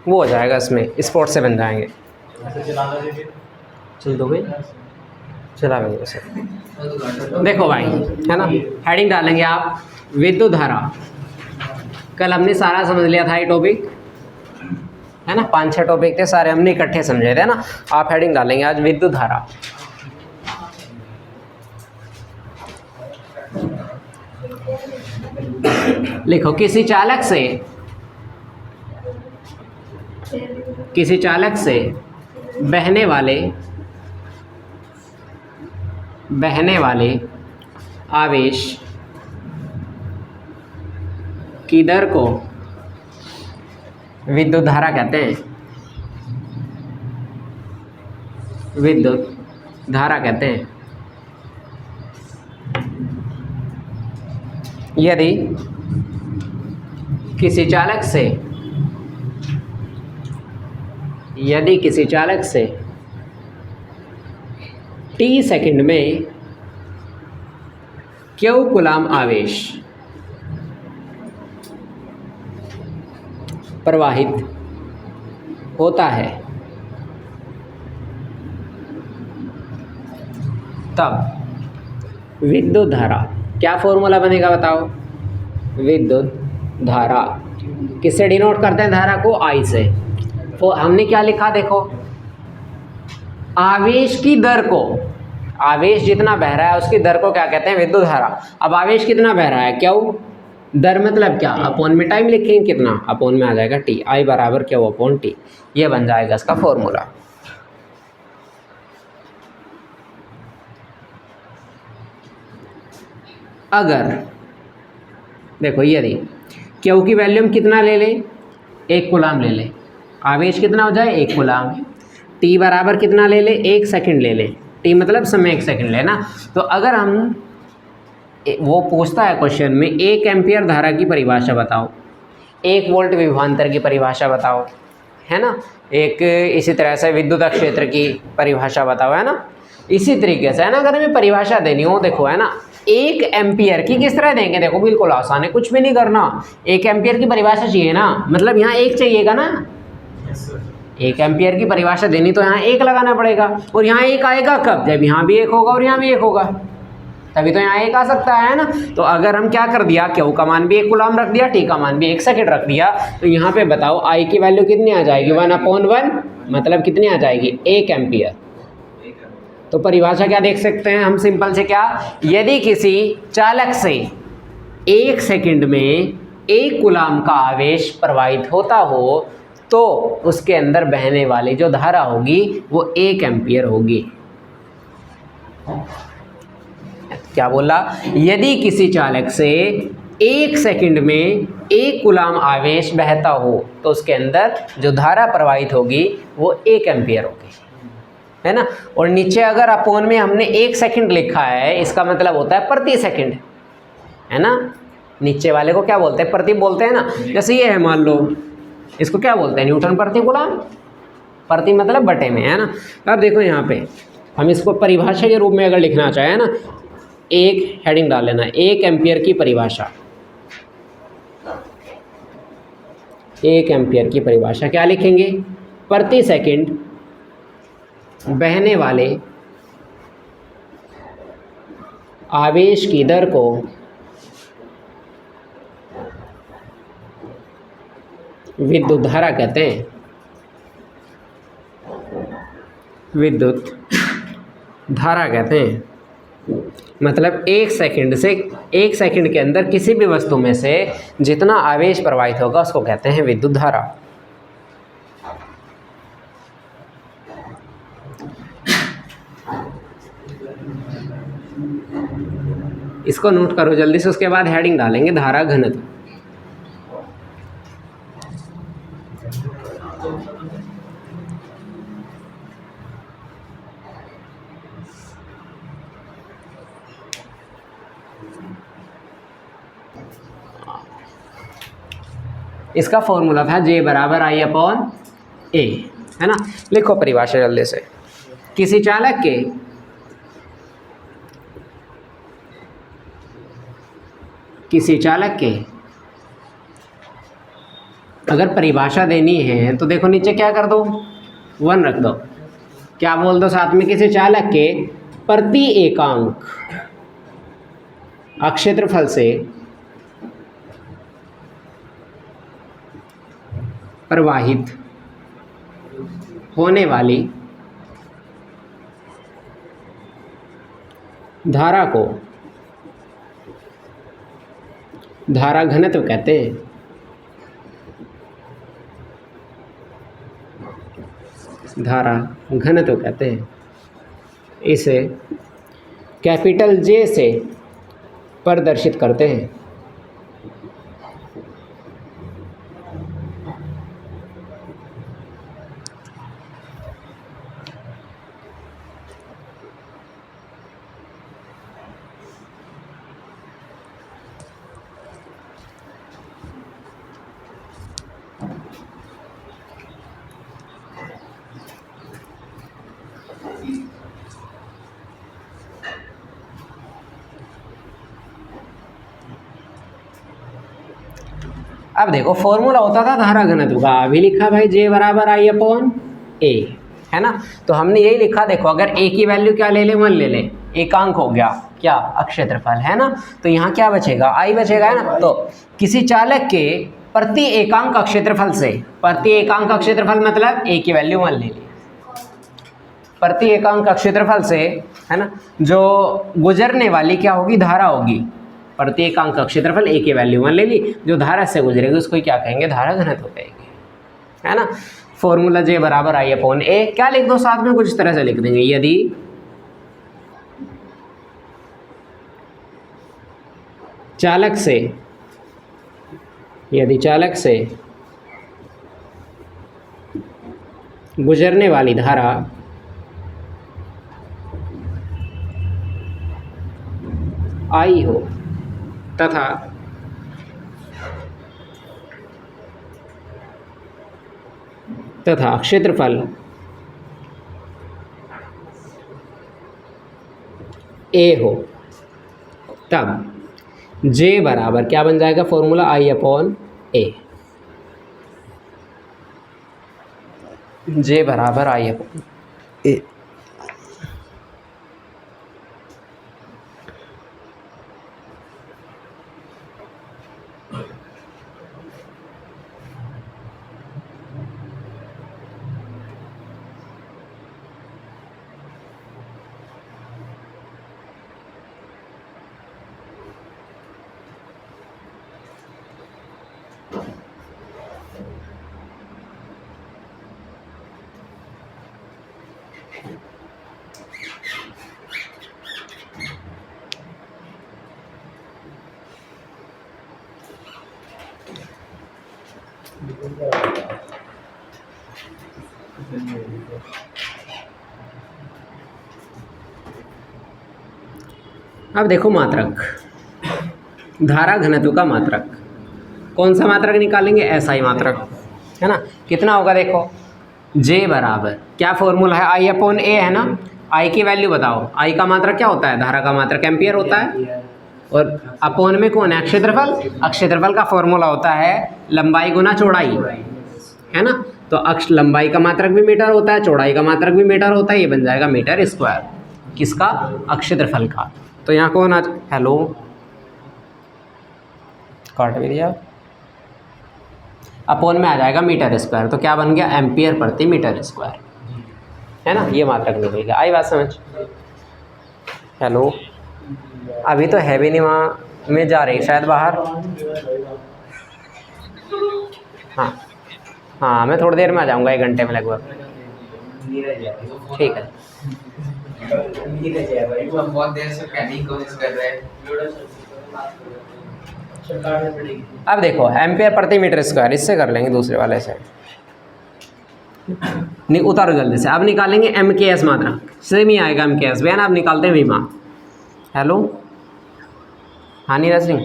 वो हो जाएगा, इसमें स्पॉट से बन जाएंगे। चल दो भाई, चला भाई सर। देखो भाई, है ना, हेडिंग डालेंगे आप विद्युत धारा। कल हमने सारा समझ लिया था ये टॉपिक, है ना, 5-6 टॉपिक थे सारे हमने इकट्ठे समझे थे ना। आप हेडिंग डालेंगे आज विद्युत धारा। लिखो किसी चालक से बहने वाले आवेश की दर को विद्युत धारा कहते हैं। विद्युत धारा कहते हैं। यदि किसी चालक से t सेकंड में q कूलाम आवेश प्रवाहित होता है, तब विद्युत धारा, क्या फॉर्मूला बनेगा बताओ? विद्युत धारा किससे डिनोट करते हैं? धारा को I से। तो हमने क्या लिखा देखो, आवेश की दर को, आवेश जितना बह रहा है उसकी दर को क्या कहते हैं? विद्युत धारा। अब आवेश कितना बह रहा है, क्यों, दर मतलब क्या, अपॉन में टाइम लिखेंगे, कितना, अपॉन में आ जाएगा टी, I बराबर क्यू अपॉन टी। ये बन जाएगा इसका फॉर्मूला। अगर देखो यदि क्यू की वैल्यू हम कितना ले लें, 1 कूलाम ले लें, आवेश कितना हो जाए 1 कूलाम, टी बराबर कितना ले लें, 1 सेकंड ले लें, टी मतलब समय 1 सेकंड लेना। तो अगर हम, वो पूछता है क्वेश्चन में 1 एम्पियर धारा की परिभाषा बताओ, 1 वोल्ट विभवांतर की परिभाषा बताओ, है ना, एक इसी तरह से विद्युत क्षेत्र की परिभाषा बताओ, है ना। इसी तरीके से, है ना, अगर हमें परिभाषा देनी हो, देखो, है ना, 1 एम्पियर की किस तरह देंगे, देखो बिल्कुल आसान है, कुछ भी नहीं करना, 1 एम्पियर की परिभाषा चाहिए ना, मतलब यहाँ 1 चाहिएगा ना। 1 एम्पियर की परिभाषा देनी तो यहाँ 1 लगाना पड़ेगा, और यहाँ 1 आएगा कब, जब यहाँ भी 1 होगा और यहाँ भी 1 होगा, तभी तो यहाँ 1 आ सकता है ना। तो अगर हम क्या कर दिया, क्यू का मान भी 1 कूलाम रख दिया, टी का मान भी 1 सेकंड रख दिया, तो यहाँ पे बताओ I की वैल्यू कितनी आ जाएगी, 1/1, मतलब कितनी आ जाएगी, 1 एम्पियर। तो परिभाषा क्या देख सकते हैं हम, सिंपल से क्या, यदि किसी चालक से 1 सेकंड में 1 कूलाम का आवेश प्रवाहित होता हो, तो उसके अंदर बहने वाली जो धारा होगी वो 1 एम्पियर होगी। क्या बोला, यदि किसी चालक से 1 सेकंड में 1 कूलाम आवेश बहता हो, तो उसके अंदर जो धारा प्रवाहित होगी वो 1 एम्पियर होगी, है ना। और नीचे अगर अपोन में हमने 1 सेकंड लिखा है, इसका मतलब होता है प्रति सेकंड, है ना। नीचे वाले को क्या बोलते हैं, प्रति बोलते हैं ना। जैसे ये है, मान लो इसको क्या बोलते हैं, न्यूटन प्रति कूलाम, प्रति मतलब बटे में, है ना। अब देखो यहाँ पे हम इसको परिभाषा के रूप में अगर लिखना चाहें ना, एक हेडिंग डाल लेना, 1 एम्पियर की परिभाषा। 1 एम्पियर की परिभाषा क्या लिखेंगे, प्रति सेकंड बहने वाले आवेश की दर को विद्युत धारा कहते हैं। विद्युत धारा कहते हैं, मतलब 1 सेकंड के अंदर किसी भी वस्तु में से जितना आवेश प्रवाहित होगा उसको कहते हैं विद्युत धारा। इसको नोट करो जल्दी से, उसके बाद हेडिंग डालेंगे धारा घनत्व। इसका फॉर्मूला था J बराबर I/A, है ना। लिखो परिभाषा जल्दी से, किसी चालक के अगर परिभाषा देनी है तो देखो नीचे क्या कर दो, 1 रख दो। क्या बोल दो साथ में, किसी चालक के प्रति एकांक अक्षेत्रफल से प्रवाहित होने वाली धारा को धारा घनत्व कहते हैं। धारा घनत्व कहते हैं। इसे कैपिटल जे से प्रदर्शित करते हैं। अब देखो फॉर्मूला होता था धारा घनत्व का, अभी लिखा भाई J बराबर I अपॉन A, है ना। तो हमने यही लिखा, देखो अगर A की वैल्यू क्या ले ले, 1 ले ले, एकांक हो गया क्या, अक्षेत्रफल, है ना। तो यहाँ क्या बचेगा, I बचेगा, है ना। तो किसी चालक के प्रति एकांक अक्षेत्रफल से, प्रति एकांक अक्षेत्रफल मतलब A की वैल्यू 1 ले ली, प्रति एकांक क्षेत्रफल से, है ना, जो गुजरने वाली क्या होगी, धारा होगी। प्रति एकांक क्षेत्रफल A की वैल्यू 1 ले ली, जो धारा से गुजरेगी उसको क्या कहेंगे, धारा घनत्व कहेंगे, है ना। फॉर्मूला J बराबर I अपॉन A, क्या लिख दो साथ में, कुछ इस तरह से लिख देंगे, यदि चालक से गुजरने वाली धारा I हो तथा क्षेत्रफल A हो, तब J बराबर क्या बन जाएगा, formula I upon A। J बराबर I अपॉन A। अब देखो मात्रक, धारा घनत्व का मात्रक, कौन सा मात्रक निकालेंगे, SI मात्रक, है ना। कितना होगा, देखो J बराबर क्या फॉर्मूला है, I अपॉन A, है ना। I की वैल्यू बताओ, I का मात्रक क्या होता है, धारा का मात्रक एम्पियर होता है, और अपोन में कौन है, क्षेत्रफल। क्षेत्रफल का फॉर्मूला होता है लंबाई गुना चौड़ाई, है ना। तो लंबाई का मात्रक भी मीटर होता है, चौड़ाई का मात्रक भी मीटर होता है, ये बन जाएगा मीटर स्क्वायर, किसका, क्षेत्रफल का। तो यहाँ कौन आज, हेलो काट भी दिया, अपोन में आ जाएगा मीटर स्क्वायर, तो क्या बन गया, एम्पियर प्रति मीटर स्क्वायर, है ना। ये मात्रक निकल गया, आई बात समझ। हेलो, अभी तो है भी नहीं, वहाँ में जा रही शायद बाहर। हाँ हाँ, मैं थोड़ी देर में आ जाऊँगा, 1 घंटे में लगभग। ठीक है। बहुत देर से कहने की कोशिश कर रहे हैं। अब देखो एम्पियर प्रति मीटर स्क्वायर, इससे कर लेंगे दूसरे वाले से, नहीं उतारो जल्दी से। अब निकालेंगे MKS मात्रा, सेम ही आएगा MKS, भैया ना। अब निकालते हैं विमा। हेलो हाँ नीरज सिंह,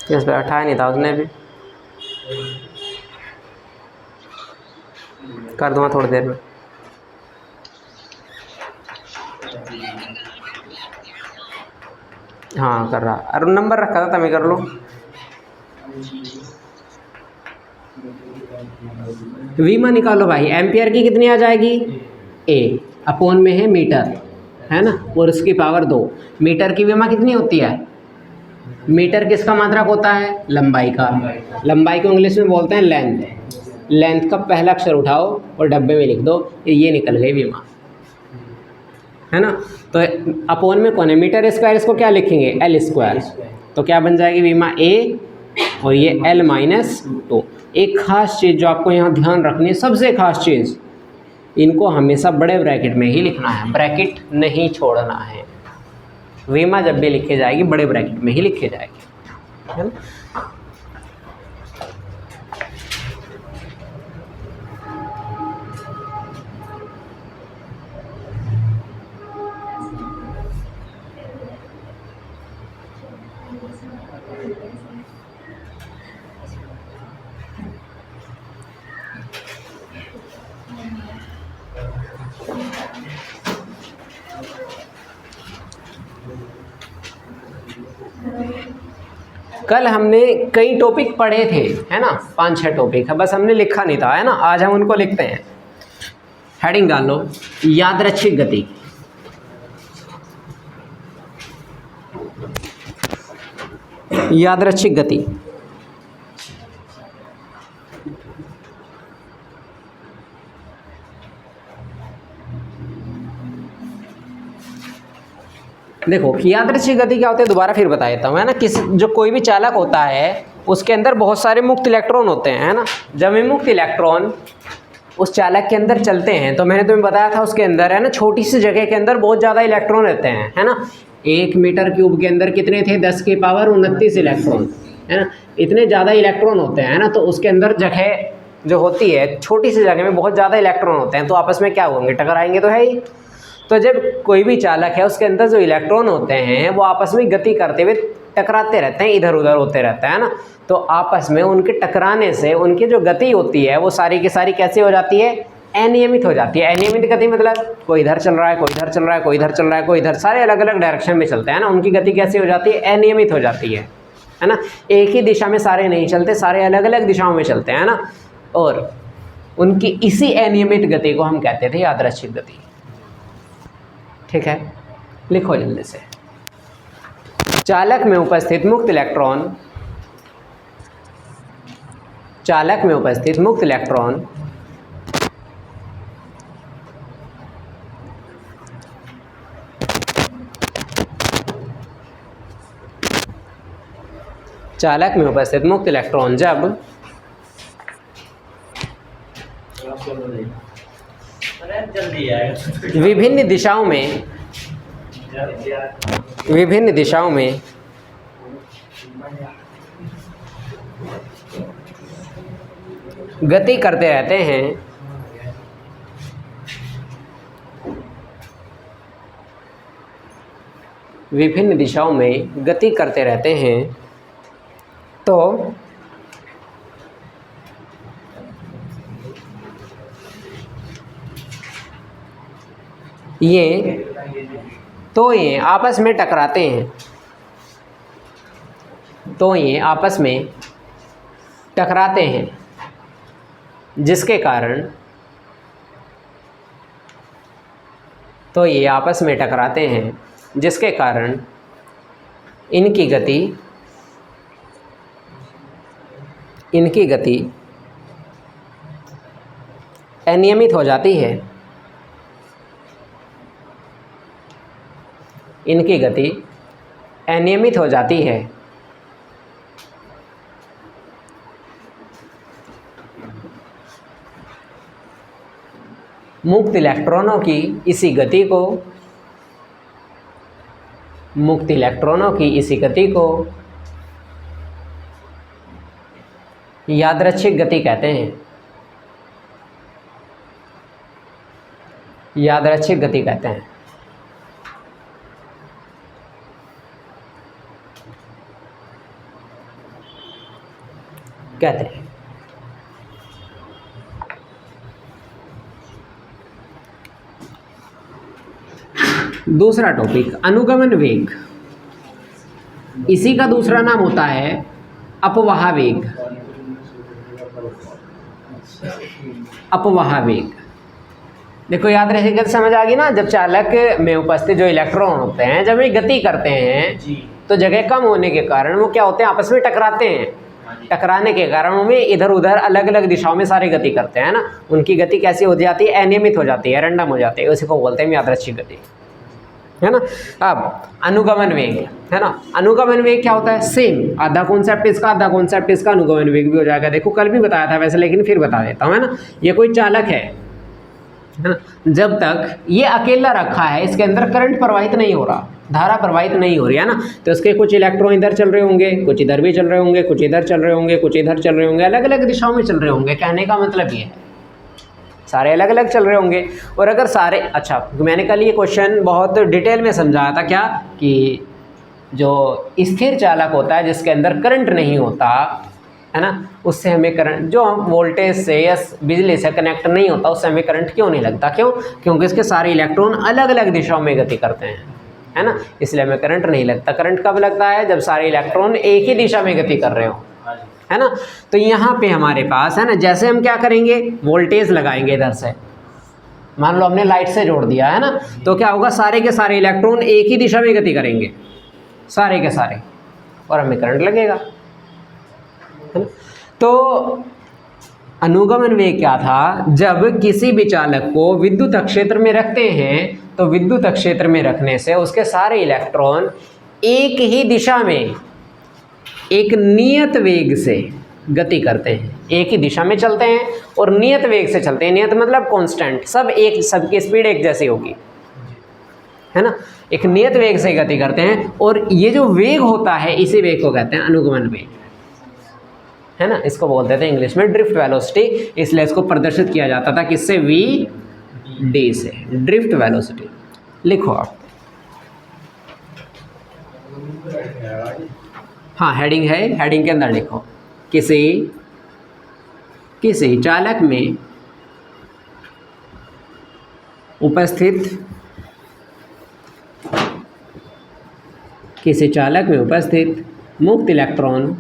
इस पर उठाया नहीं था उसने भी, कर दूँगा थोड़ी देर में। हाँ कर रहा, अरे नंबर रखा था तभी कर लो। वीमा निकालो भाई, एम्पियर की कितनी आ जाएगी, ए अपॉन में है मीटर, है ना, और उसकी पावर 2। मीटर की वीमा कितनी होती है, मीटर किसका मात्रक होता है, लंबाई का। लंबाई को इंग्लिश में बोलते हैं लेंथ। लेंथ का पहला अक्षर उठाओ और डब्बे में लिख दो, ये निकल गई वीमा, है ना। तो अपॉन में कौन है, मीटर स्क्वायर, इसको क्या लिखेंगे, एल स्क्वायर। तो क्या बन जाएगी वीमा ए, और ये एल माइनस 2। एक खास चीज़ जो आपको यहाँ ध्यान रखनी है, सबसे खास चीज़, इनको हमेशा बड़े ब्रैकेट में ही लिखना है, ब्रैकेट नहीं छोड़ना है। वीमा जब भी लिखी जाएगी बड़े ब्रैकेट में ही लिखी जाएगी, है ना। कल हमने कई टॉपिक पढ़े थे, है ना, 5-6 टॉपिक है, बस हमने लिखा नहीं था, है ना। आज हम उनको लिखते हैं। हेडिंग डाल लो, यादृच्छिक गति। यादृच्छिक गति, देखो यादृच्छिक गति क्या होती है, दोबारा फिर बता देता हूँ, है ना। जो कोई भी चालक होता है उसके अंदर बहुत सारे मुक्त इलेक्ट्रॉन होते हैं, है ना। जब ये मुक्त इलेक्ट्रॉन उस चालक के अंदर चलते हैं, तो मैंने तुम्हें बताया था उसके अंदर, है ना, छोटी सी जगह के अंदर बहुत ज़्यादा इलेक्ट्रॉन रहते हैं, है ना। 1 मीटर क्यूब के अंदर कितने थे, 10 की पावर 29 इलेक्ट्रॉन, है ना। इतने ज़्यादा इलेक्ट्रॉन होते हैं, है ना। तो उसके अंदर जगह जो होती है, छोटी सी जगह में बहुत ज़्यादा इलेक्ट्रॉन होते हैं, तो आपस में क्या होंगे, टकराएंगे तो है ही। तो जब कोई भी चालक है उसके अंदर जो इलेक्ट्रॉन होते हैं वो आपस में गति करते हुए टकराते रहते हैं, इधर उधर होते रहते हैं ना। तो आपस में उनके टकराने से उनकी जो गति होती है वो सारी की सारी कैसे हो जाती है, अनियमित हो जाती है। अनियमित गति मतलब कोई इधर चल रहा है, कोई इधर चल रहा है, कोई इधर चल रहा है, कोई इधर, सारे अलग अलग डायरेक्शन में चलते हैं ना। उनकी गति कैसे हो जाती है, अनियमित हो जाती है ना। एक ही दिशा में सारे नहीं चलते, सारे अलग अलग दिशाओं में चलते हैं ना। और उनकी इसी अनियमित गति को हम कहते थे यादृच्छिक गति। ठीक है, लिखो जल्दी से। चालक में उपस्थित मुक्त इलेक्ट्रॉन, चालक में उपस्थित मुक्त इलेक्ट्रॉन चालक में उपस्थित मुक्त इलेक्ट्रॉन जब विभिन्न दिशाओं में गति करते रहते हैं, विभिन्न दिशाओं में गति करते रहते हैं, तो ये आपस में टकराते हैं, तो ये आपस में टकराते हैं, जिसके कारण, तो ये आपस में टकराते हैं जिसके कारण इनकी गति अनियमित हो जाती है, इनकी गति अनियमित हो जाती है। मुक्त इलेक्ट्रॉनों की इसी गति को, मुक्त इलेक्ट्रॉनों की इसी गति को यादृच्छिक गति कहते हैं, यादृच्छिक गति कहते हैं। कहते हैं दूसरा टॉपिक अनुगमन वेग। इसी का दूसरा नाम होता है अपवाह वेग। अपवाह वेग, देखो याद रहेगा, समझ आ गई ना। जब चालक में उपस्थित जो इलेक्ट्रॉन होते हैं जब ये गति करते हैं तो जगह कम होने के कारण वो क्या होते हैं, आपस में टकराते हैं। टकराने के कारण उनमें इधर उधर अलग अलग दिशाओं में सारी गति करते हैं ना। उनकी गति कैसी हो जाती है, अनियमित हो जाती है, रैंडम हो जाती है, उसी को बोलते हैं यादृच्छिक गति, है ना। अब अनुगमन वेग, है ना। अनुगमन वेग क्या होता है, सेम आधा कॉन्सेप्ट इसका, आधा कॉन्सेप्ट इसका, अनुगमन वेग भी हो जाएगा। देखो कल भी बताया था वैसे, लेकिन फिर बता देता हूँ, है ना। ये कोई चालक है ना, जब तक ये अकेला रखा है इसके अंदर करंट प्रवाहित नहीं हो रहा, धारा प्रवाहित नहीं हो रही, है ना। तो उसके कुछ इलेक्ट्रॉन इधर चल रहे होंगे, कुछ इधर भी चल रहे होंगे, कुछ इधर चल रहे होंगे, कुछ इधर चल रहे होंगे, अलग अलग दिशाओं में चल रहे होंगे। कहने का मतलब ये है सारे अलग अलग चल रहे होंगे। और अगर सारे, अच्छा मैंने कल ये क्वेश्चन बहुत डिटेल में समझाया था, क्या कि जो स्थिर चालक होता है जिसके अंदर करंट नहीं होता, है ना, उससे हमें करंट, जो वोल्टेज से या बिजली से कनेक्ट नहीं होता उससे हमें करंट क्यों नहीं लगता, क्यों, क्योंकि इसके सारे इलेक्ट्रॉन अलग अलग दिशाओं में गति करते हैं, है ना, इसलिए हमें करंट नहीं लगता। करंट कब लगता है, जब सारे इलेक्ट्रॉन एक ही दिशा में गति कर रहे हो, है ना। तो यहाँ पे हमारे पास, है ना, जैसे हम क्या करेंगे, वोल्टेज लगाएंगे इधर से, मान लो हमने लाइट से जोड़ दिया, है ना, तो क्या होगा, सारे के सारे इलेक्ट्रॉन एक ही दिशा में गति करेंगे, सारे के सारे, और हमें करंट लगेगा, है ना। तो अनुगमन वेग क्या था, जब किसी भी चालक को विद्युत क्षेत्र में रखते हैं तो विद्युत क्षेत्र में रखने से उसके सारे इलेक्ट्रॉन एक ही दिशा में एक नियत वेग से गति करते हैं, एक ही दिशा में चलते हैं और नियत वेग से चलते हैं। नियत मतलब कांस्टेंट, सबकी स्पीड एक जैसी होगी, है ना, एक नियत वेग से गति करते हैं। और ये जो वेग होता है इसी वेग को कहते हैं अनुगमन वेग, है ना। इसको बोलते थे इंग्लिश में ड्रिफ्ट वेलोसिटी, इसलिए इसको प्रदर्शित किया जाता था किससे, वी डी से, ड्रिफ्ट वेलोसिटी। लिखो आप, हाँ हेडिंग है, हेडिंग के अंदर लिखो, किसी चालक में उपस्थित, किसी चालक में उपस्थित मुक्त इलेक्ट्रॉन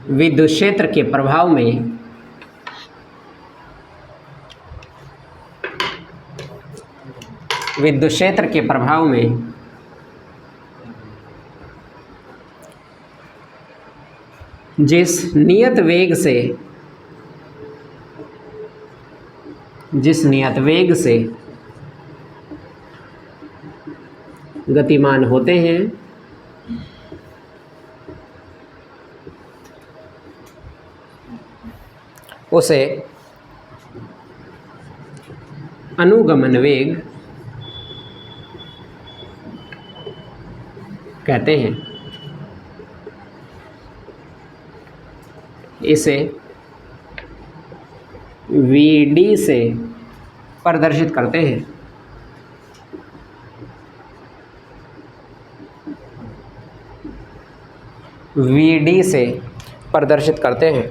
विद्युत क्षेत्र के प्रभाव में जिस नियत वेग से गतिमान होते हैं उसे अनुगमन वेग कहते हैं। इसे Vd से प्रदर्शित करते हैं। Vd से प्रदर्शित करते हैं।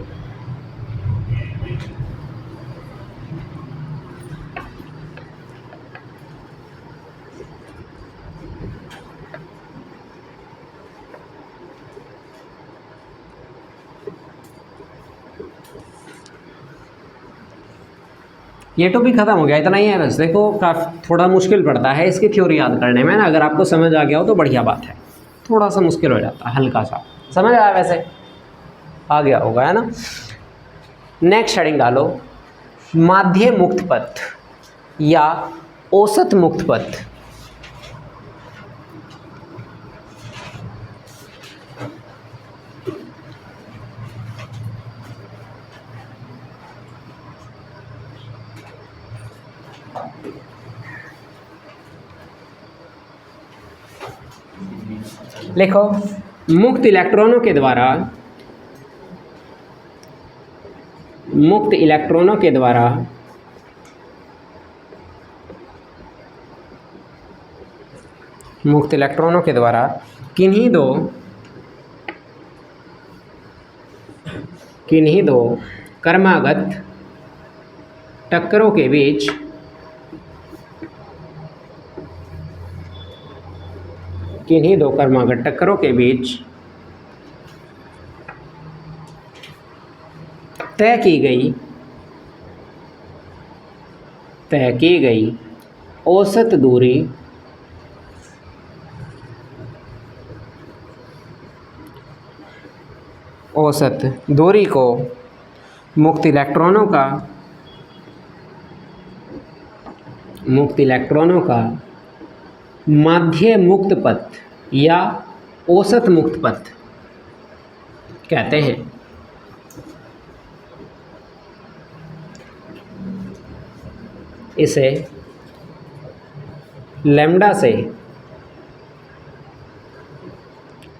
ये टॉपिक खत्म हो गया, इतना ही है बस। देखो काफ़ी थोड़ा मुश्किल पड़ता है इसकी थ्योरी याद करने में ना, अगर आपको समझ आ गया हो तो बढ़िया बात है, थोड़ा सा मुश्किल हो जाता है, हल्का सा समझ आया, वैसे आ गया होगा, है ना। नेक्स्ट हेडिंग डालो, माध्य मुक्त पथ या औसत मुक्त पथ। लिखो, मुक्त इलेक्ट्रॉनों के द्वारा किन्हीं दो क्रमागत टक्करों के बीच किन्हीं दो क्रमागत टक्करों के बीच तय की गई औसत दूरी को मुक्त इलेक्ट्रॉनों का माध्य मुक्त पथ या औसत मुक्त पथ कहते हैं। इसे लैम्ब्डा से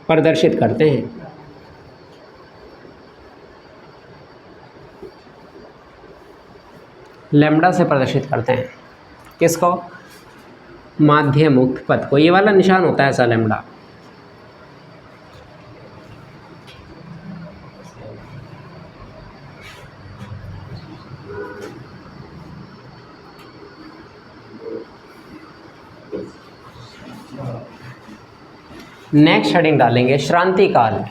प्रदर्शित करते हैं। लैम्ब्डा से प्रदर्शित करते हैं किसको? माध्य मुक्त पथ को। ये वाला निशान होता है ऐसा लैम्ब्डा। नेक्स्ट हेडिंग डालेंगे श्रांति काल।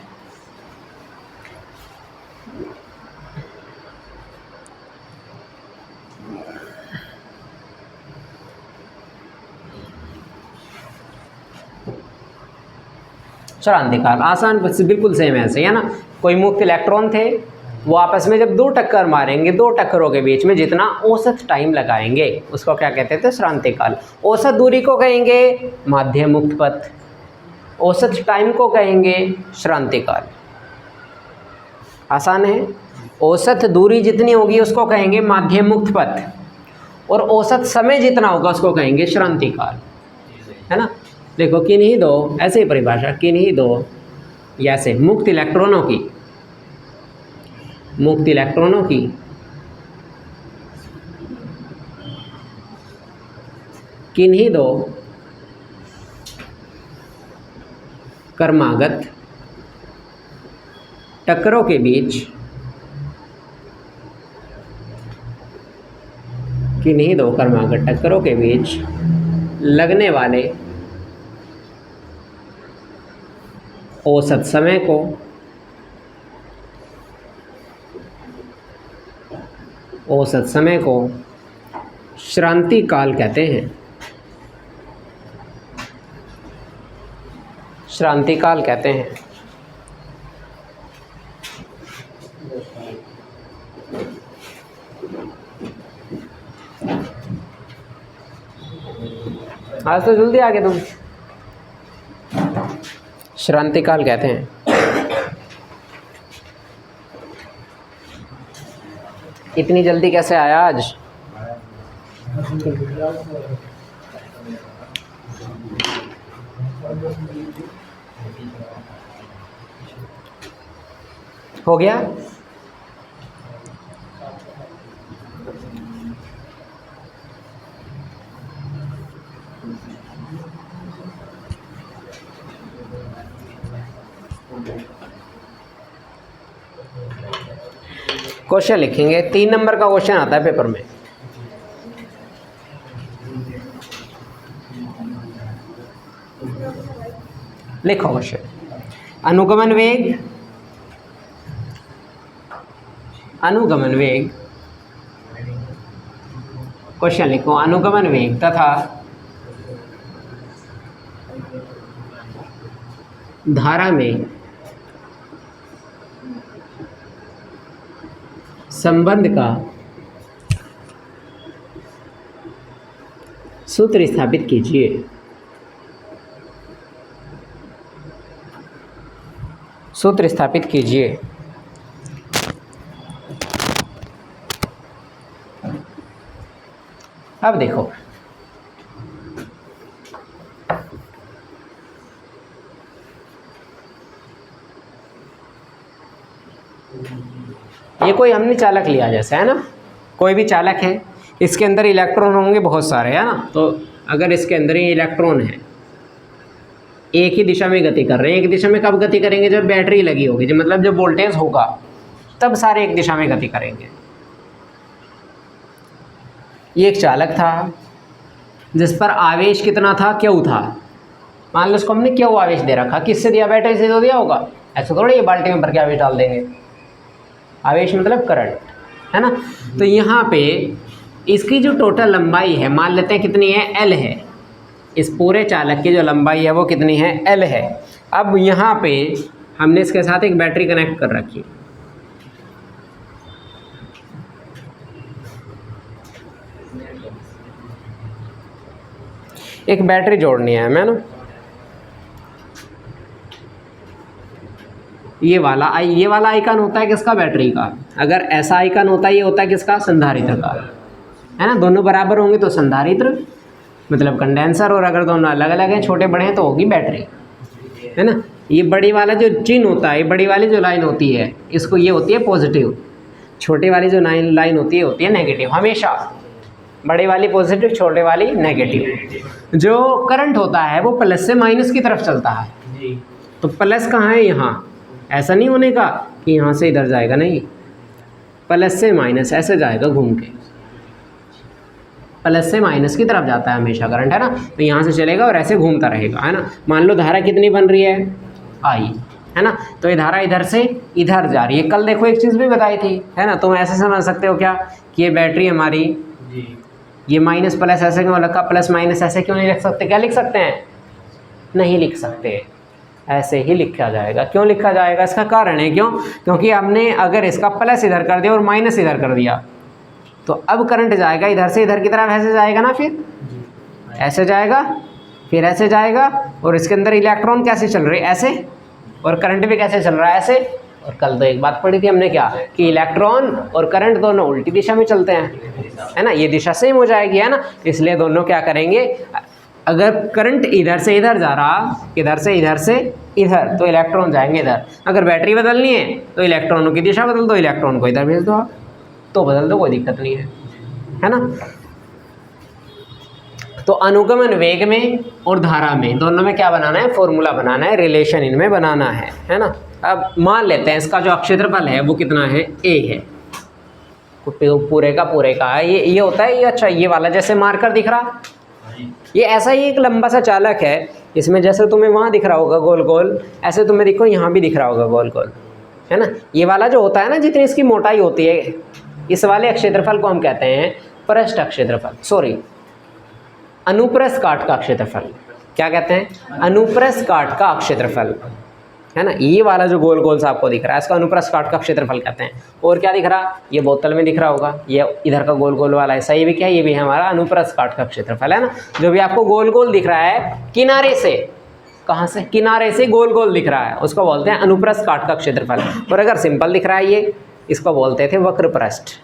श्रांति काल आसान बिल्कुल सेम ऐसे है ना। कोई मुक्त इलेक्ट्रॉन थे, वो आपस में जब दो टक्कर मारेंगे, दो टक्करों के बीच में जितना औसत टाइम लगाएंगे उसको क्या कहते थे? श्रांति काल। औसत दूरी को कहेंगे माध्य मुक्त पथ, औसत टाइम को कहेंगे श्रांति काल। आसान है। औसत दूरी जितनी होगी उसको कहेंगे माध्य मुक्त पथ, और औसत समय जितना होगा उसको कहेंगे श्रांति काल, है ना। देखो किन्हीं दो, ऐसे ही परिभाषा, किन्हीं दो जैसे मुक्त इलेक्ट्रॉनों की किन्हीं दो क्रमागत टक्करों के बीच लगने वाले औसत समय को श्रांति काल कहते हैं। श्रांति काल कहते हैं। आज तो जल्दी आ गए तुम। श्रांति काल कहते हैं। इतनी जल्दी कैसे आया आज? हो गया? क्वेश्चन लिखेंगे। 3 नंबर का क्वेश्चन आता है पेपर में। लिखो क्वेश्चन। अनुगमन वेग क्वेश्चन लिखो। अनुगमन वेग तथा धारा में संबंध का सूत्र स्थापित कीजिए। अब देखो, ये कोई हमने चालक लिया जैसे, है ना। कोई भी चालक है, इसके अंदर इलेक्ट्रॉन होंगे बहुत सारे, है ना। तो अगर इसके अंदर ही इलेक्ट्रॉन है, एक ही दिशा में गति कर रहे हैं। एक दिशा में कब गति करेंगे? जब बैटरी लगी होगी, जब मतलब जब वोल्टेज होगा तब सारे एक दिशा में गति करेंगे। ये एक चालक था जिस पर आवेश कितना था, क्यू था। मान लो इसको हमने क्यू आवेश दे रखा, किससे दिया, बैटरी से तो दिया होगा, ऐसा थोड़ा ये बाल्टी में भर के आवेश डाल देंगे। आवेश मतलब करंट, है ना। तो यहाँ पे इसकी जो टोटल लंबाई है, मान लेते हैं कितनी है, एल है। इस पूरे चालक की जो लंबाई है वो कितनी है, एल है। अब यहाँ पे हमने इसके साथ एक बैटरी कनेक्ट कर रखी, एक बैटरी जोड़नी है हमें ना। ये वाला आइकन होता है किसका, बैटरी का। अगर ऐसा आइकन होता है, ये होता है किसका, संधारित्र का, है ना। दोनों बराबर होंगे तो संधारित्र मतलब कंडेंसर, और अगर दोनों अलग अलग हैं, छोटे बड़े हैं, तो होगी बैटरी, है ना। ये बड़ी वाला जो चिन्ह होता है, बड़ी वाली जो लाइन होती है, इसको ये होती है पॉजिटिव। छोटी वाली जो लाइन होती है नेगेटिव। हमेशा बड़ी वाली पॉजिटिव, छोटे वाली नेगेटिव। जो करंट होता है वो प्लस से माइनस की तरफ चलता है। तो प्लस कहाँ है, यहाँ। ऐसा नहीं होने का कि यहाँ से इधर जाएगा, नहीं, प्लस से माइनस ऐसे जाएगा घूम के, प्लस से माइनस की तरफ जाता है हमेशा करंट, है ना। तो यहाँ से चलेगा और ऐसे घूमता रहेगा, है ना। मान लो धारा कितनी बन रही है, आई, है ना। तो ये धारा इधर से इधर जा रही है। कल देखो एक चीज़ भी बताई थी, है ना। तुम ऐसे समझ सकते हो क्या कि ये बैटरी हमारी, ये माइनस प्लस ऐसे क्यों लिखा, प्लस माइनस ऐसे क्यों नहीं लिख सकते, क्या लिख सकते हैं, नहीं लिख सकते, ऐसे ही लिखा जाएगा। क्यों लिखा जाएगा, इसका कारण है, क्योंकि हमने अगर इसका प्लस इधर कर दिया और माइनस इधर कर दिया, तो अब करंट जाएगा इधर से इधर की तरफ, ऐसे जाएगा ना, फिर ऐसे जाएगा, फिर ऐसे जाएगा, और इसके अंदर इलेक्ट्रॉन कैसे चल रहे, ऐसे, और करंट भी कैसे चल रहा है, ऐसे। और कल तो एक बात पढ़ी थी हमने, क्या, कि इलेक्ट्रॉन और करंट दोनों उल्टी दिशा में चलते हैं, है ना। ये दिशा सेम हो जाएगी, है ना। इसलिए दोनों क्या करेंगे, अगर करंट इधर से इधर जा रहा, इधर से इधर, तो इलेक्ट्रॉन जाएंगे इधर। अगर बैटरी बदलनी है तो इलेक्ट्रॉनों की दिशा बदल दो, इलेक्ट्रॉन को इधर भेज दो आप, तो बदल दो, कोई दिक्कत नहीं है ना। तो अनुगमन वेग में और धारा में, दोनों में क्या बनाना है, फॉर्मूला बनाना है, रिलेशन इनमें बनाना है ना। अब मान लेते हैं इसका जो क्षेत्रफल है वो कितना है, ए है, पूरे का है। ये होता है ये, अच्छा, ये वाला जैसे मार्कर दिख रहा, ये ऐसा ही एक लंबा सा चालक है। इसमें जैसे तुम्हें वहाँ दिख रहा होगा गोल गोल, ऐसे तुम्हें देखो यहाँ भी दिख रहा होगा गोल गोल, है ना। ये वाला जो होता है ना, जितनी इसकी मोटाई होती है, इस वाले क्षेत्रफल को हम कहते हैं पृष्ठ क्षेत्रफल, सॉरी, अनुप्रस्थ काट का क्षेत्रफल। क्या कहते हैं, अनुप्रस्थ काट का क्षेत्रफल, है ना। ये वाला जो गोल गोल सा आपको दिख रहा है, इसका अनुप्रस्थ काट का क्षेत्रफल कहते हैं। और क्या दिख रहा, ये बोतल में दिख रहा होगा, ये इधर का गोल गोल वाला है, ये भी क्या है, ये भी है हमारा अनुप्रस्थ काट का क्षेत्रफल, है ना। जो भी आपको गोल गोल दिख रहा है किनारे से, कहाँ से, किनारे से गोल गोल दिख रहा है, उसको बोलते हैं अनुप्रस्थ काट का क्षेत्रफल। और अगर सिंपल दिख रहा है ये, इसको बोलते थे वक्र पृष्ठ,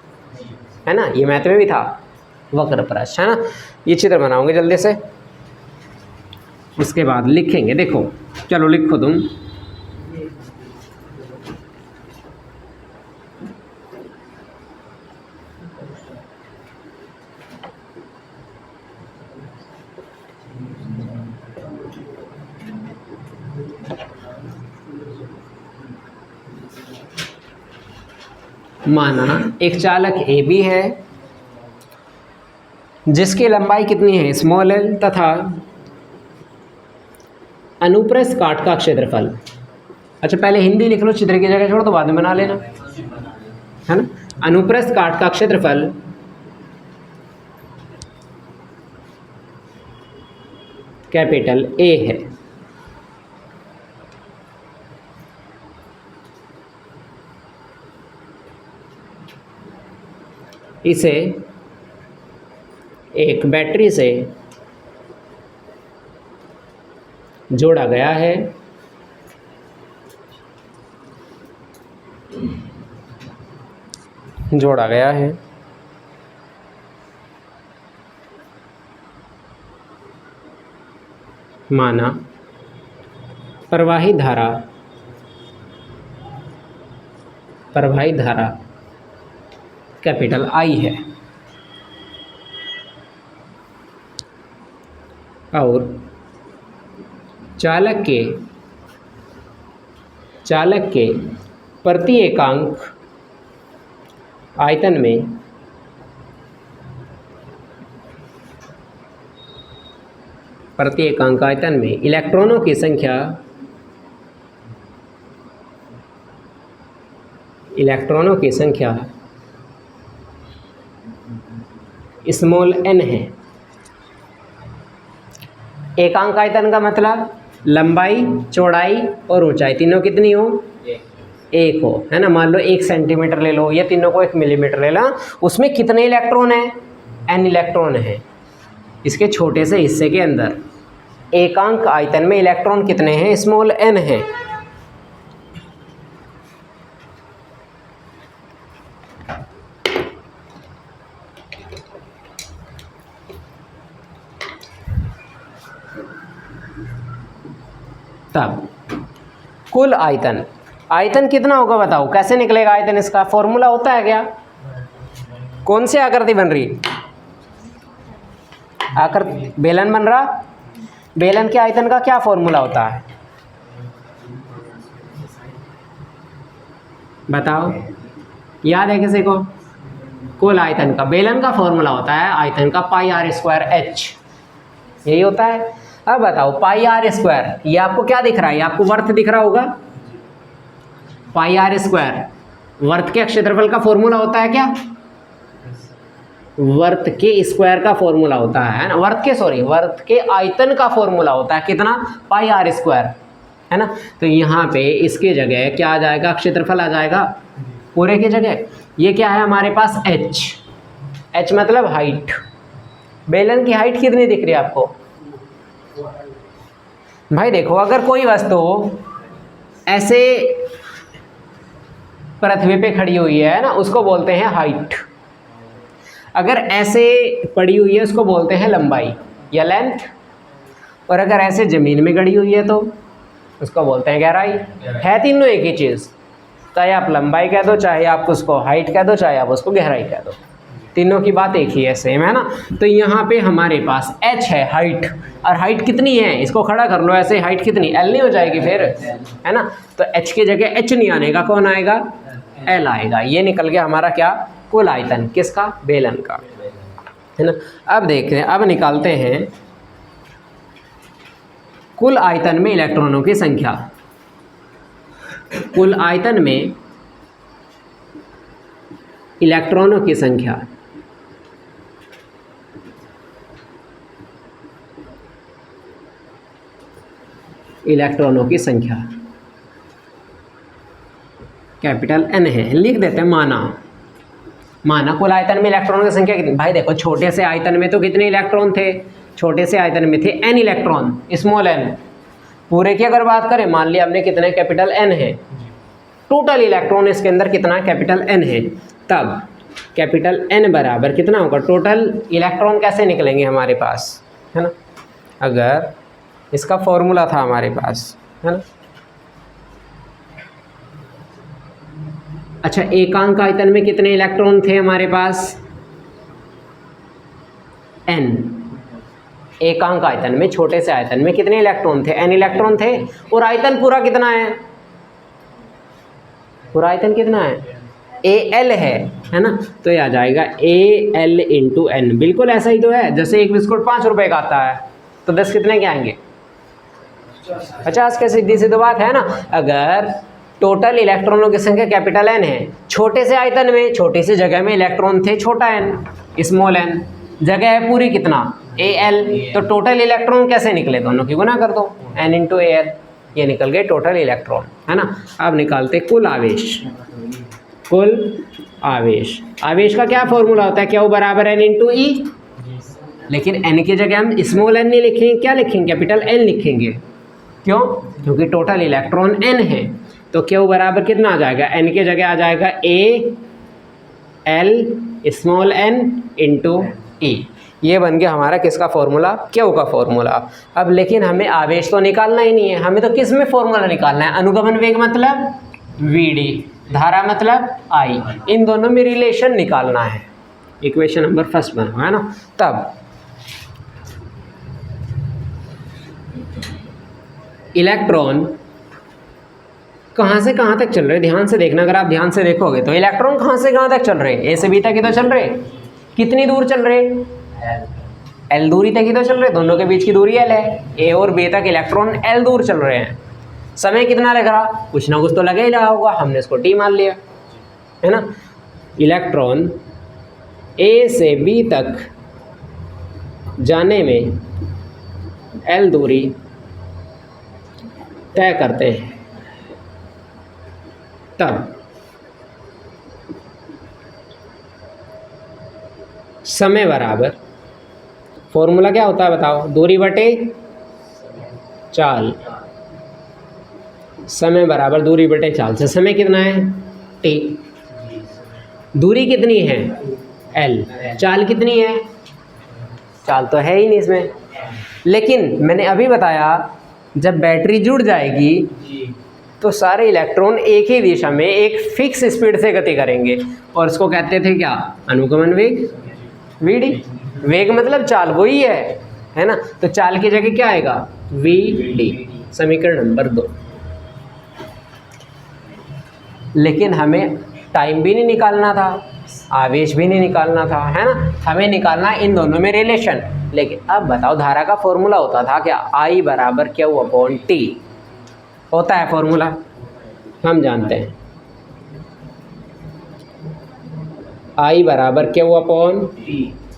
है ना। ये मैथ में भी था, वक्र पृष्ठ, है ना। ये चित्र बनाओगे जल्दी से, उसके बाद लिखेंगे। देखो, चलो लिखो तुम, माना एक चालक ए बी है जिसकी लंबाई कितनी है, स्मॉल एल, तथा अनुप्रस्थ काट का क्षेत्रफल। अच्छा, पहले हिंदी लिख लो, चित्र की जगह छोड़ तो बाद में बना लेना, है ना। अनुप्रस्थ काट का क्षेत्रफल कैपिटल ए है। इसे एक बैटरी से जोड़ा गया है, माना प्रवाही धारा कैपिटल आई है, और चालक के प्रति एकांक आयतन में प्रति एकांक आयतन में इलेक्ट्रॉनों की संख्या स्मॉल n है। एकांक आयतन का मतलब लंबाई, चौड़ाई और ऊंचाई तीनों कितनी हो? एक हो, है ना। मान लो 1 सेंटीमीटर ले लो, या तीनों को 1 मिलीमीटर ले लो, उसमें कितने इलेक्ट्रॉन हैं? n इलेक्ट्रॉन है इसके छोटे से हिस्से के अंदर। एकांक आयतन में इलेक्ट्रॉन कितने हैं? स्मॉल n है। तब कुल आयतन, आयतन कितना होगा बताओ, कैसे निकलेगा आयतन? इसका फॉर्मूला होता है क्या? कौन सी आकृति बन रही? आकृति बेलन बन रहा। बेलन के आयतन का क्या फॉर्मूला होता है बताओ, याद है किसी को? कुल आयतन का, बेलन का फॉर्मूला होता है आयतन का पाई r स्क्वायर h, यही होता है। अब बताओ पाई r स्क्वायर, ये आपको क्या दिख रहा है? ये आपको वर्त दिख रहा होगा। पाई r स्क्वायर वर्त के क्षेत्रफल का फॉर्मूला होता है क्या? वर्त के स्क्वायर का फॉर्मूला होता है ना, वर्त के आयतन का फॉर्मूला होता है कितना? पाई r स्क्वायर, है ना। तो यहाँ पे इसके जगह क्या आ जाएगा? क्षेत्रफल आ जाएगा पूरे की जगह। ये क्या है हमारे पास? h मतलब हाइट। बेलन की हाइट कितनी दिख रही है आपको? भाई देखो, अगर कोई वस्तु ऐसे पृथ्वी पे खड़ी हुई है ना, उसको बोलते हैं हाइट। अगर ऐसे पड़ी हुई है उसको बोलते हैं लंबाई या लेंथ। और अगर ऐसे ज़मीन में गड़ी हुई है तो उसको बोलते हैं गहराई। है तीनों एक ही चीज़, चाहे आप लंबाई कह दो, चाहे आप उसको हाइट कह दो, चाहे आप उसको गहराई कह दो, तीनों की बात एक ही है, सेम है ना। तो यहाँ पे हमारे पास h है हाइट, और हाइट कितनी है? इसको खड़ा कर लो ऐसे, हाइट कितनी? l नहीं हो जाएगी फिर, है ना। तो h की जगह h नहीं आने का, कौन आएगा? l आएगा। ये निकल गया हमारा क्या? कुल आयतन। किसका? बेलन का, है ना। अब देखते हैं, अब निकालते हैं कुल आयतन में इलेक्ट्रॉनों की संख्या। कुल आयतन में इलेक्ट्रॉनों की संख्या कैपिटल N है। लिख देते हैं माना कुल आयतन में इलेक्ट्रॉनों की संख्या कितनी? भाई देखो, छोटे से आयतन में तो कितने इलेक्ट्रॉन थे? छोटे से आयतन में थे n इलेक्ट्रॉन, स्मॉल n। पूरे की अगर बात करें, मान लिया हमने कितने? कैपिटल N है। टोटल इलेक्ट्रॉन इसके अंदर कितना? कैपिटल N है। तब कैपिटल N बराबर कितना होगा? टोटल इलेक्ट्रॉन कैसे निकलेंगे हमारे पास, है ना। अगर इसका फॉर्मूला था हमारे पास, है ना। अच्छा, एकांक आयतन में कितने इलेक्ट्रॉन थे हमारे पास? n। एकांक आयतन में, छोटे से आयतन में कितने इलेक्ट्रॉन थे? n इलेक्ट्रॉन थे। और आयतन पूरा कितना है? पूरा आयतन कितना है? Al है ना। तो ये आ जाएगा Al इंटू n। बिल्कुल ऐसा ही तो है, जैसे एक बिस्कुट 5 रुपए का आता है तो 10 कितने के आएंगे? 50 के। सीधी सी तो बात है ना। अगर टोटल इलेक्ट्रॉनों की संख्या कैपिटल N है, छोटे से आयतन में, छोटी सी जगह में इलेक्ट्रॉन थे छोटा n, स्मॉल n, जगह है पूरी कितना? Al। तो टोटल इलेक्ट्रॉन कैसे निकले? दोनों की गुना कर दो, n इंटू Al। ये निकल गए टोटल इलेक्ट्रॉन, है ना। अब निकालते कुल आवेश। कुल आवेश, आवेश का क्या फॉर्मूला होता है? क्या वो बराबर n इंटू ई। लेकिन n की जगह हम स्मॉल n नहीं लिखेंगे, क्या लिखेंगे? कैपिटल N लिखेंगे। क्यों? क्योंकि टोटल इलेक्ट्रॉन n है। तो क्यू बराबर कितना आ जाएगा? n की जगह आ जाएगा Al स्मॉल n इंटू ई। ये बन गया हमारा किसका फॉर्मूला? क्यू का फॉर्मूला। अब लेकिन हमें आवेश तो निकालना ही नहीं है, हमें तो किस में फॉर्मूला निकालना है? अनुगमन वेग मतलब Vd, धारा मतलब I, इन दोनों में रिलेशन निकालना है। इक्वेशन नंबर फर्स्ट बना है ना। तब इलेक्ट्रॉन कहाँ से कहाँ तक चल रहे हैं? ध्यान से देखना, अगर आप ध्यान से देखोगे तो इलेक्ट्रॉन कहाँ से कहाँ तक चल रहे हैं? ए से बी तक ही तो चल रहे हैं। कितनी दूर चल रहे हैं? L दूरी तक ही तो चल रहे, दोनों के बीच की दूरी L है। A और B तक इलेक्ट्रॉन L दूर चल रहे हैं। समय कितना लग रहा, कुछ ना कुछ तो लगे ही रहा होगा, हमने इसको T मान लिया, है ना। इलेक्ट्रॉन A से B तक जाने में L दूरी तय करते हैं, तब समय बराबर, फॉर्मूला क्या होता है बताओ, दूरी बटे चाल, समय बराबर दूरी बटे चाल से समय कितना है T, दूरी कितनी है L, चाल कितनी है, चाल तो है ही नहीं इसमें। लेकिन मैंने अभी बताया जब बैटरी जुड़ जाएगी तो सारे इलेक्ट्रॉन एक ही दिशा में एक फिक्स स्पीड से गति करेंगे, और इसको कहते थे क्या, अनुगमन वेग, वीडी। वेग मतलब चाल, वही है ना। तो चाल की जगह क्या आएगा, वीडी, समीकरण नंबर 2। लेकिन हमें टाइम भी नहीं निकालना था, आवेश भी नहीं निकालना था, है ना, हमें निकालना इन दोनों में रिलेशन। लेकिन अब बताओ, धारा का फॉर्मूला होता था क्या, I बराबर Q अपॉन T होता है फॉर्मूला, हम जानते हैं I बराबर Q अपॉन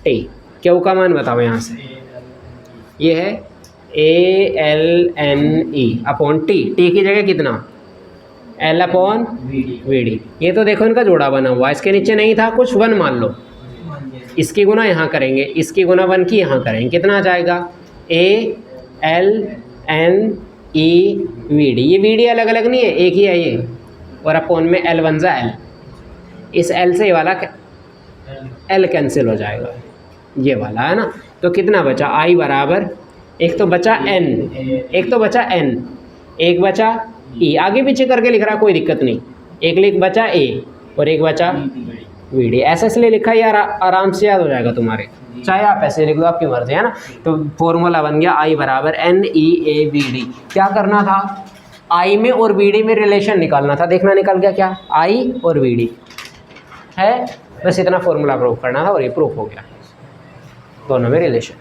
T। Q का मान बताओ यहाँ से, ये है ALNE अपॉन T, T की जगह कितना, L अपॉन VD। ये तो देखो इनका जोड़ा बना हुआ, इसके नीचे नहीं था कुछ, 1 मान लो, इसकी गुना यहाँ करेंगे, इसकी गुना 1 की यहाँ करेंगे, कितना आ जाएगा, ALNE VD। ये VD अलग अलग नहीं है, एक ही है ये, और अपॉन में L बन जा L, इस L से ये वाला L कैंसिल हो जाएगा, ये वाला, है ना। तो कितना बचा, I बराबर, एक तो बचा N, एक तो बचा N, एक बचा E, आगे पीछे करके लिख रहा कोई दिक्कत नहीं, एक लिख बचा A और एक बचा VD। ऐसे इसलिए लिखा यार, आराम से याद हो जाएगा तुम्हारे, चाहे आप ऐसे लिख दो, आपकी मर्जी, है ना। तो फॉर्मूला बन गया I बराबर NEAVD। क्या करना था, I में और VD में रिलेशन निकालना था, देखना निकल गया क्या, I और VD है, बस इतना फॉर्मूला प्रूव करना था और ये प्रूफ हो गया, दोनों में रिलेशन।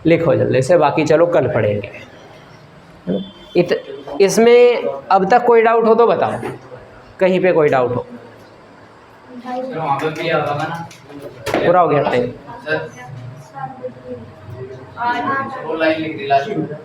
लिखो जल्दी से, बाकी चलो कल पढ़ेंगे। इसमें अब तक कोई डाउट हो तो बताओ, कहीं पे कोई डाउट हो। वहाँ पे भी होगा ना, पूरा हो गया टाइम। सर वो लाइन लिख दी लास्ट में।